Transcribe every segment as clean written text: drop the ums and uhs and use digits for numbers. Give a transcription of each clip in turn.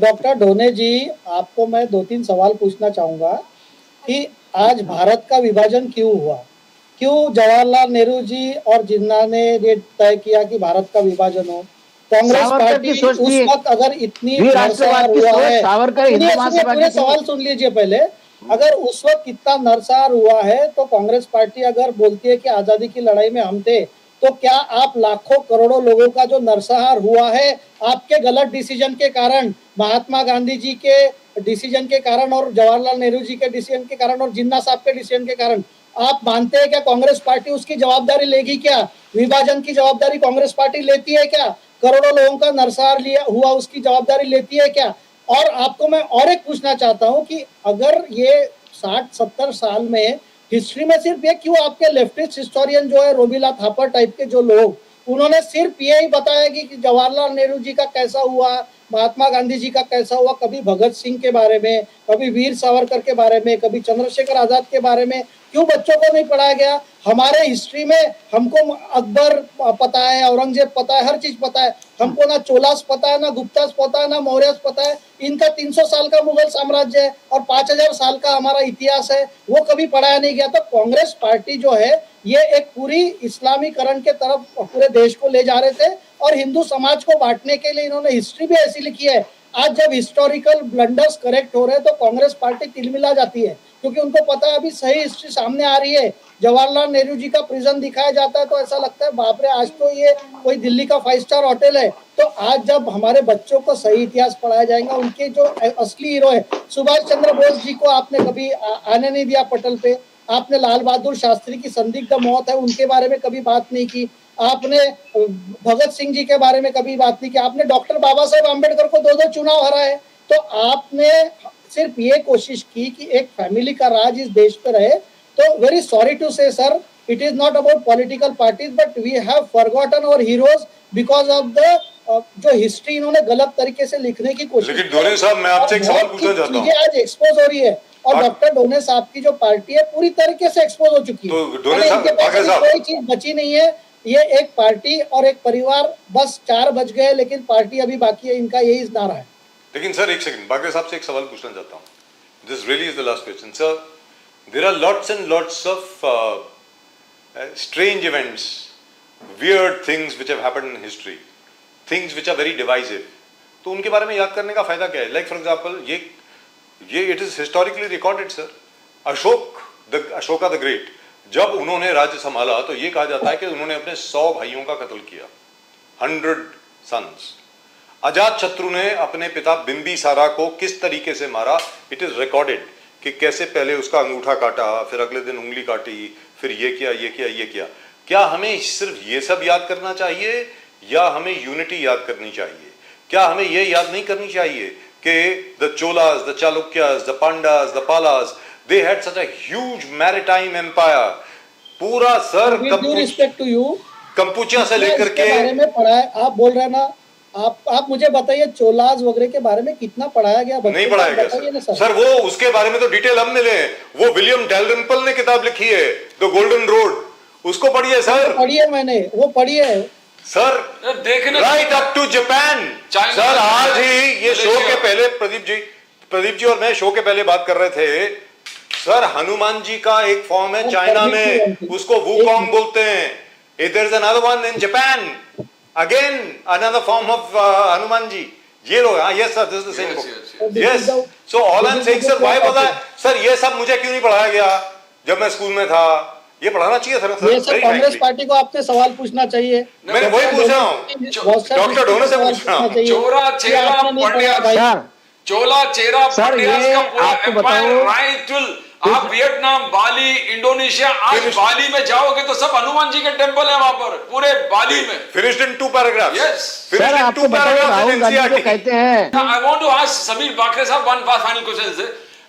Doctor ढोने जी, आपको मैं 2-3 सवाल पूछना चाहूँगा कि आज भारत का विभाजन क्यों हुआ? क्यों जवाहरलाल नेहरू जी और जिन्ना ने ये तय किया कि भारत का विभाजन हो? कांग्रेस सावरकर की पार्टी सोच उस थी, वक़्त अगर इतनी भी नरसंहार राष्ट्रवाद की हुआ सोच है, सावरकर हिंद सुनिए, सुनिए, महासभा की पूरे थी। सवाल सुन लीजिए पहले। अगर उस वक़्त इतना नरसंहार हुआ है, तो कांग्रेस पार्टी अगर बोलती है कि आज़ादी की लड़ाई में हम थे, तो क्या आप लाखों करोड़ों लोगों का जो नरसंहार हुआ है, आपके गलत डिसीजन के कारण, महात्मा गांधी जी के डिसीजन के कारण और जवाहरलाल नेहरू जी के डिसीजन के कारण और जिन्ना साहब के डिसीजन के कारण, आप मानते हैं क्या कांग्रेस पार्टी उसकी जवाबदारी लेगी क्या? विभाजन की जवाबदारी कांग्रेस पार्टी लेती है क्या? करोड़ों लोगों का नरसंहार लिया हुआ उसकी जवाबदारी लेती है क्या? और आपको मैं और एक पूछना चाहता हूं कि अगर ये 60-70 साल में हिस्ट्री में सिर्फ ये क्यों आपके लेफ्टिस्ट हिस्टोरियन जो है रोमिला थापर टाइप के जो लोग, उन्होंने सिर्फ ये ही बताया कि जवाहरलाल नेहरू जी का कैसा हुआ, महात्मा गांधी जी का कैसा हुआ, कभी भगत सिंह के बारे में, कभी वीर सावरकर के बारे में, कभी चंद्रशेखर आजाद के बारे में क्यों बच्चों को नहीं पढ़ाया गया? हमारे हिस्ट्री में हमको अकबर पता है, औरंगजेब पता है, हर चीज पता है, हमको ना चोलास पता है, ना गुप्तास पता है, ना मौर्यस पता है। इनका 300 साल का मुगल साम्राज्य है और 5000 साल का हमारा इतिहास है, वो कभी पढ़ाया नहीं गया। तो कांग्रेस पार्टी जो है ये एक पूरी इस्लामीकरण के तरफ पूरे देश को ले जा रहे थे और हिंदू समाज को बांटने के लिए इन्होंने हिस्ट्री भी ऐसी लिखी है। आज जब हिस्टोरिकल ब्लंडर्स करेक्ट हो रहे हैं तो कांग्रेस पार्टी तिलमिला जाती है, क्योंकि उनको पता है अभी सही हिस्ट्री सामने आ रही है। जवाहरलाल नेहरू जी का प्रिजन दिखाया जाता है तो ऐसा लगता है बाप रे, आज तो ये कोई दिल्ली का 5 स्टार होटल है। तो आज जब हमारे बच्चों को सही इतिहास पढ़ाया जाएगा, उनके जो असली हीरो है, सुभाष चंद्र बोस जी को आपने कभी आने नहीं दिया पटल पे, आपने लाल बहादुर शास्त्री की संदिग्ध मौत है उनके बारे में कभी बात नहीं की, आपने भगत सिंह जी के बारे में कभी बात नहीं की, आपने डॉक्टर बाबा साहेब आम्बेडकर को 2-2 चुनाव हरा है। तो आपने सिर्फ ये कोशिश की कि एक फैमिली का राज इस देश पे रहे। तो very sorry to say sir, it is not about political parties, but we have forgotten our heroes because of the जो हिस्ट्री इन्होंने गलत तरीके से लिखने की कोशिश। लेकिन डोने साहब, मैं आपसे एक सवाल पूछना चाहता हूँ। आज एक्सपोज हो रही है और डॉक्टर डोने साहब की जो पार्टी है पूरी तरीके से एक्सपोज हो चुकी है। तो डोने साहब, कोई चीज बची नहीं है। ये एक पार्टी और एक परिवार, बस 4 बज गए लेकिन पार्टी अभी बाकी है, इनका यही नारा है। लेकिन सर एक सेकंड, बागरे साहब से एक सवाल पूछना चाहता हूँ। This really is the last question sir. There are lots and lots of strange events, weird things which have happened in history, things which are very divisive. तो उनके बारे में याद करने का फायदा क्या है? लाइक फॉर एग्जाम्पल, ये it is historically recorded sir. Ashoka the great, जब उन्होंने राज्य संभाला तो ये कहा जाता है कि उन्होंने अपने 100 भाइयों का कत्ल किया, 100 सन्स। अजात शत्रु ने अपने पिता बिंबिसारा को किस तरीके से मारा, इट इज रिकॉर्डेड कि कैसे पहले उसका अंगूठा काटा, फिर अगले दिन उंगली काटी, फिर ये किया, ये किया, ये किया। क्या हमें सिर्फ ये सब याद करना चाहिए या हमें यूनिटी याद करनी चाहिए? क्या हमें ये याद नहीं करनी चाहिए कि the Cholas, the Chalukyas, the Pandyas, the Palas, they had such a huge maritime empire. पूरा sir respect to you, Kampuchea से लेकर के बारे में पढ़ा है, आप बोल रहे हैं ना, आप मुझे बताइए चोलाज वगैरह के बारे में कितना पढ़ाया गया? नहीं पढ़ाया गया सर। वो उसके बारे में तो डिटेल हम मिले। वो विलियम डैलरिम्पल ने किताब लिखी है द गोल्डन रोड, उसको पढ़िए सर। पढ़ी है मैंने, वो पढ़ी है सर। देखना right up to Japan sir. आज ही ये शो के पहले प्रदीप जी और मैं शो के पहले बात कर रहे थे सर, हनुमान जी का एक फॉर्म है चाइना में, उसको वुकोंग बोलते हैं। There is another one in Japan, again another form of Hanuman ji. ये लोग, हाँ yes sir, this is the same book, yes. So all I am saying sir, why was sir ये सब मुझे क्यों नहीं पढ़ाया गया जब मैं स्कूल में था? ये पढ़ाना चाहिए सर। ये सब कांग्रेस पार्टी को आपने सवाल पूछना चाहिए। मैं वही पूछ रहा हूँ, डॉक्टर ढोने से पूछ रहा हूँ। चोरा चेरा पंड्या, चोला चेरा पंड्यास का पूरा एम्पायर राइट टू आप वियतनाम, बाली, इंडोनेशिया, आज बाली में जाओगे तो सब हनुमान जी के टेंपल है वहां पर, पूरे बाली में। Finished in 2 paragraphs. Yes sir, आपको बताओ राहुल गांधी को कहते हैं। I want to ask Sameer Bakre sahab one final question.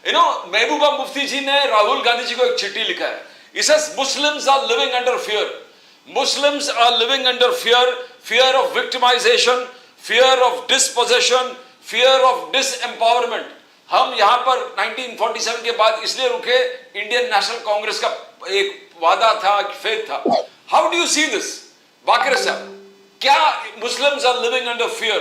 You know, Mehbooba Mufti ji ने राहुल गांधी जी को एक चिट्ठी लिखा है। He says Muslims are living under fear. Muslims are living under fear, fear of victimization, fear of dispossession, fear of disempowerment. हम यहाँ पर 1947 के बाद इसलिए रुके, इंडियन नेशनल कांग्रेस का एक वादा था, फेथ था। How do you see this, Bakre साहब? क्या Muslims are living under fear?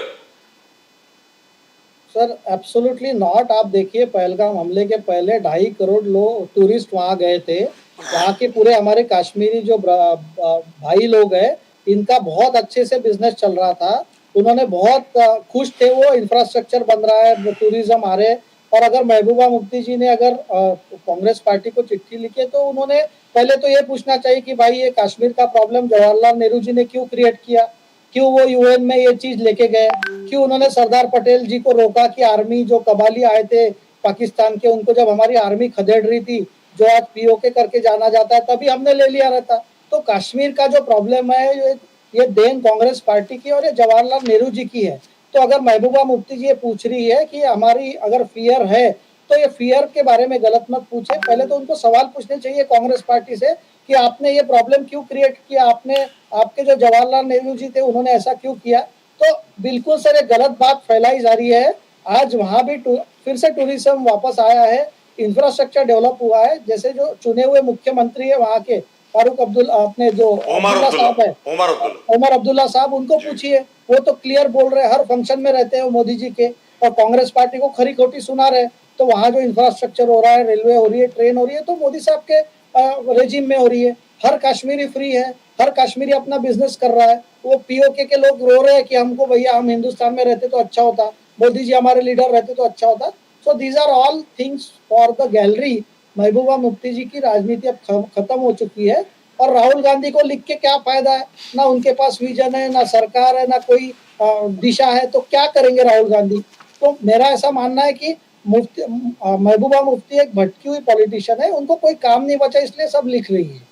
Sir absolutely not. आप देखिए पहलगाम हमले के पहले 2.5 करोड़ लोग टूरिस्ट वहां गए थे। वहां के पूरे हमारे कश्मीरी जो भाई लोग हैं, इनका बहुत अच्छे से बिजनेस चल रहा था। उन्होंने बहुत खुश थे, वो इंफ्रास्ट्रक्चर बन रहा है, टूरिज्म आ रहे। और अगर महबूबा मुफ्ती जी ने अगर कांग्रेस पार्टी को चिट्ठी लिखी है, तो उन्होंने पहले तो ये पूछना चाहिए कि भाई ये कश्मीर का प्रॉब्लम जवाहरलाल नेहरू जी ने क्यों क्रिएट किया, क्यों वो यूएन में ये चीज लेके गए, क्यों उन्होंने सरदार पटेल जी को रोका कि आर्मी जो कबाली आए थे पाकिस्तान के, उनको जब हमारी आर्मी खदेड़ रही थी, जो आज पीओके करके जाना जाता है, तभी हमने ले लिया रहता। तो कश्मीर का जो प्रॉब्लम है ये देन कांग्रेस पार्टी की और ये जवाहरलाल नेहरू जी की है। तो अगर महबूबा मुफ्ती जी ये पूछ रही है कि हमारी अगर फियर है, तो ये फियर के बारे में गलत मत पूछे। पहले तो उनको सवाल पूछने चाहिए कांग्रेस पार्टी से कि आपने ये प्रॉब्लम क्यों क्रिएट किया, आपने आपके जो जवाहरलाल नेहरू जी थे उन्होंने ऐसा क्यों किया। तो बिल्कुल सर ये गलत बात फैलाई जा रही है। आज वहां भी फिर से टूरिज्म वापस आया है, इंफ्रास्ट्रक्चर डेवलप हुआ है। जैसे जो चुने हुए मुख्यमंत्री है वहां के फारूक अब्दुल्ला, अपने जो अब्दुल्ला साहब है, उमर अब्दुल्ला साहब, उनको पूछिए, वो तो क्लियर बोल रहे हैं, हर फंक्शन में रहते हैं मोदी जी के, और कांग्रेस पार्टी को खरी खोटी सुना रहे। तो वहां जो इंफ्रास्ट्रक्चर हो रहा है, रेलवे हो रही है, ट्रेन हो रही है, तो मोदी साहब के रेजिम में हो रही है। हर कश्मीरी फ्री है, हर कश्मीरी अपना बिजनेस कर रहा है। वो पीओके के लोग रो रहे हैं कि हमको भैया हम हिंदुस्तान में रहते तो अच्छा होता, मोदी जी हमारे लीडर रहते तो अच्छा होता। So these are all things for the gallery. Mehbooba Mufti ji की राजनीति अब खत्म हो चुकी है, और राहुल गांधी को लिख के क्या फायदा है, ना उनके पास विजन है, ना सरकार है, ना कोई दिशा है, तो क्या करेंगे राहुल गांधी। तो मेरा ऐसा मानना है कि महबूबा मुफ्ती एक भटकी हुई पॉलिटिशियन है, उनको कोई काम नहीं बचा, इसलिए सब लिख रही है।